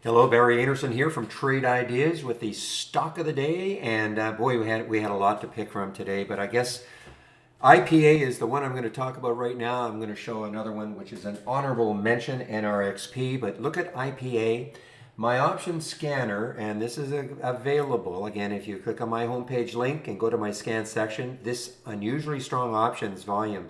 Hello, Barry Anderson here from Trade Ideas with the stock of the day, and boy, we had a lot to pick from today. But I guess IPA is the one I'm going to talk about right now. I'm going to show another one, which is an honorable mention, NRXP. But look at IPA, my option scanner, and this is available again if you click on my homepage link and go to my scan section. This unusually strong options volume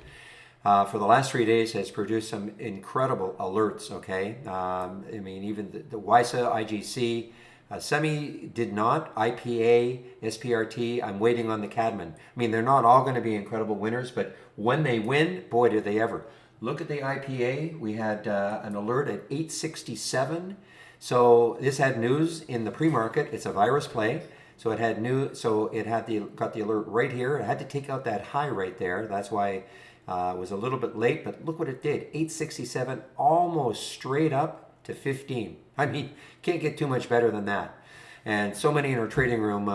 for the last 3 days has produced some incredible alerts. Okay, I mean even the WISA, IGC, Semi did not, IPA, SPRT. I'm waiting on the Cadman. I mean they're not all going to be incredible winners, but when they win, boy did they ever. Look at the IPA. We had an alert at 867. So this had news in the pre-market. It's a virus play. So it had got the alert right here. It had to take out that high right there. That's why it was a little bit late, but look what it did. 867, almost straight up to 15. I mean, can't get too much better than that. And so many in our trading room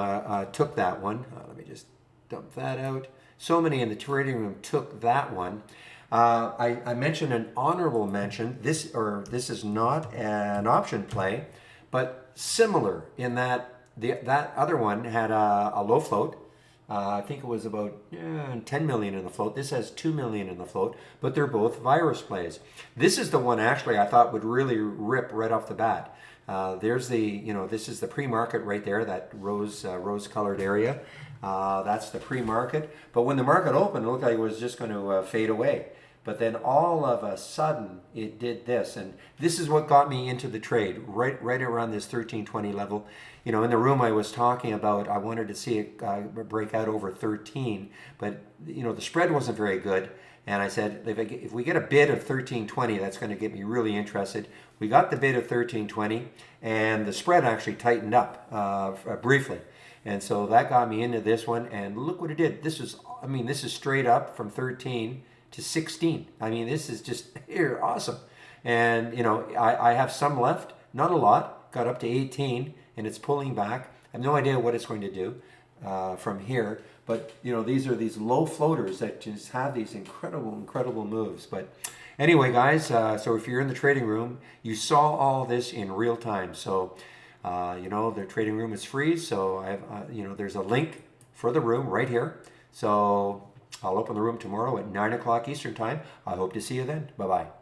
took that one. Let me just dump that out. So many in the trading room took that one. I mentioned an honorable mention. This is not an option play, but similar in that that other one had a low float. I think it was about 10 million in the float. This has 2 million in the float, but they're both virus plays. This is the one actually I thought would really rip right off the bat. There's this is the pre-market right there, that rose-colored area. That's the pre-market. But when the market opened, it looked like it was just going to fade away. But then all of a sudden, it did this. And this is what got me into the trade, right around this 1320 level. You know, in the room I was talking about, I wanted to see it break out over 13. But, you know, the spread wasn't very good. And I said, if we get a bid of 1320, that's going to get me really interested. We got the bid of 1320, and the spread actually tightened up briefly. And so that got me into this one. And look what it did. This is straight up from 13 to 16. I mean, this is just here awesome. And you know, I have some left, not a lot. Got up to 18, and it's pulling back. I have no idea what it's going to do from here. But you know, these are these low floaters that just have these incredible moves. But anyway, guys, so if you're in the trading room, you saw all this in real time. So you know, the trading room is free. So I have there's a link for the room right here. So I'll open the room tomorrow at 9 o'clock Eastern Time. I hope to see you then. Bye-bye.